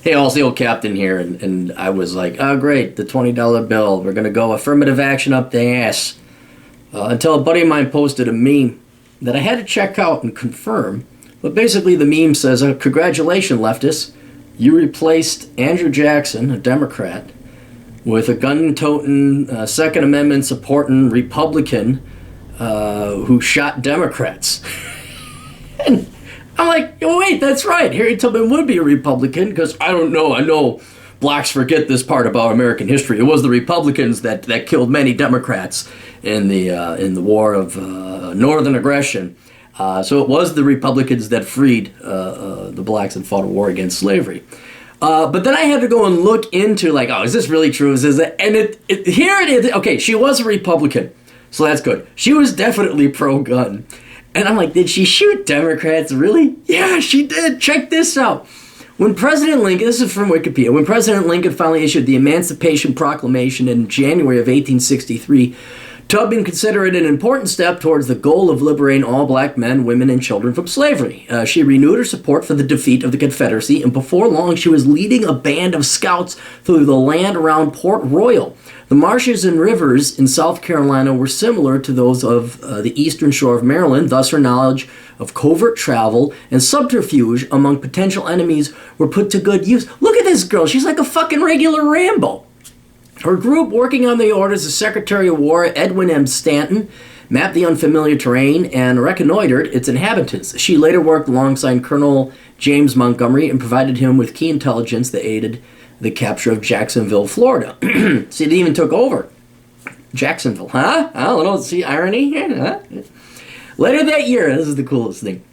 hey, all's the old captain here, and I was like, oh great, the $20 bill, we're gonna go affirmative action up the ass. Until a buddy of mine posted a meme that I had to check out and confirm. But basically the meme says, congratulations, leftists. You replaced Andrew Jackson, a Democrat, with a gun-toting, Second Amendment supporting Republican who shot Democrats. And I'm like, oh, wait, that's right. Harriet Tubman would be a Republican because I don't know. I know blacks forget this part about American history. It was the Republicans that killed many Democrats in the war of Northern aggression. So it was the Republicans that freed the blacks and fought a war against slavery. But then I had to go and look into, like, oh, is this really true? Is this, and here it is. Okay, she was a Republican, so that's good. She was definitely pro-gun. And I'm like, did she shoot Democrats? Really? Yeah, she did. Check this out. When President Lincoln, this is from Wikipedia, when President Lincoln finally issued the Emancipation Proclamation in January of 1863, Tubman considered it an important step towards the goal of liberating all black men, women, and children from slavery. She renewed her support for the defeat of the Confederacy, and before long she was leading a band of scouts through the land around Port Royal. The marshes and rivers in South Carolina were similar to those of the eastern shore of Maryland, thus her knowledge of covert travel and subterfuge among potential enemies were put to good use. Look at this girl, she's like a fucking regular Rambo. Her group, working on the orders of Secretary of War Edwin M. Stanton, mapped the unfamiliar terrain and reconnoitered its inhabitants. She later worked alongside Colonel James Montgomery and provided him with key intelligence that aided the capture of Jacksonville, Florida. See, it even took over Jacksonville, huh? I don't know, see irony here, huh? Later that year, this is the coolest thing,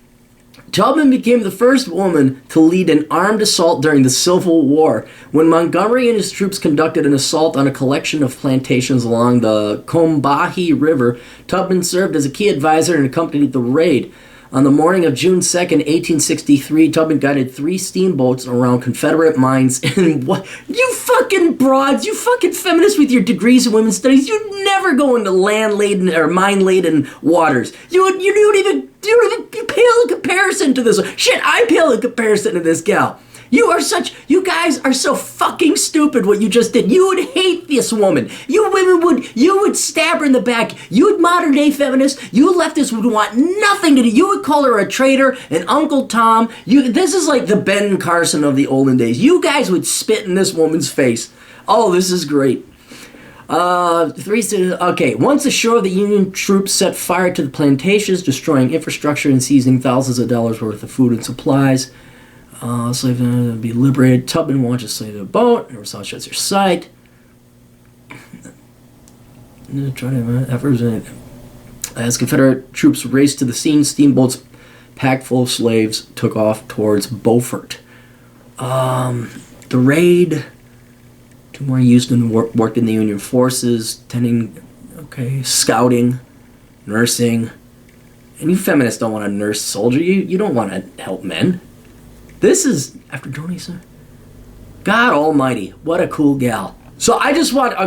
Tubman became the first woman to lead an armed assault during the Civil War. When Montgomery and his troops conducted an assault on a collection of plantations along the Combahee River, Tubman served as a key advisor and accompanied the raid. On the morning of June 2nd, 1863, Tubman guided 3 steamboats around Confederate mines. And what? You fucking broads, you fucking feminists with your degrees in women's studies, you'd never go into land-laden or mine-laden waters. You don't even pale in comparison to this. Shit, I pale in comparison to this gal. You guys are so fucking stupid what you just did. You would hate this woman. You would stab her in the back. You modern day feminists, you leftists would want nothing to do. You would call her a traitor, an Uncle Tom. This is like the Ben Carson of the olden days. You guys would spit in this woman's face. Oh, this is great. Okay, once ashore, the Union troops set fire to the plantations, destroying infrastructure and seizing thousands of dollars worth of food and supplies. Slaves to be liberated. Tubman launched a slave to a boat. Never saw shuts her sight. As Confederate troops raced to the scene, steamboats packed full of slaves took off towards Beaufort. The raid. 2 more Houston worked in the Union forces, scouting, nursing. And you feminists don't want to nurse soldier. You don't want to help men. This is, after Joni said, God almighty, what a cool gal. So I just want, I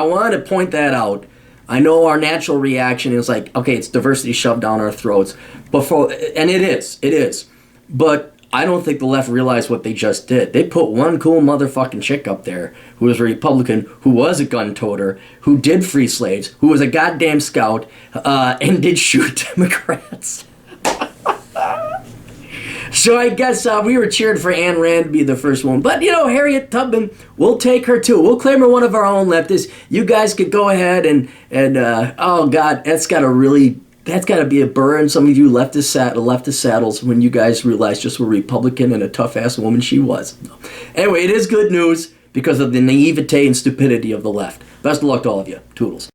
wanted to point that out. I know our natural reaction is like, okay, it's diversity shoved down our throats. And it is. But I don't think the left realized what they just did. They put one cool motherfucking chick up there who was a Republican, who was a gun-toter, who did free slaves, who was a goddamn scout, and did shoot Democrats. So I guess we were cheered for Ayn Rand to be the first one. But, Harriet Tubman, we'll take her too. We'll claim her one of our own leftists. You guys could go ahead and oh, God, that's got to be a burn. Some of you leftist saddles when you guys realize just what a Republican and a tough-ass woman she was. Anyway, it is good news because of the naivete and stupidity of the left. Best of luck to all of you. Toodles.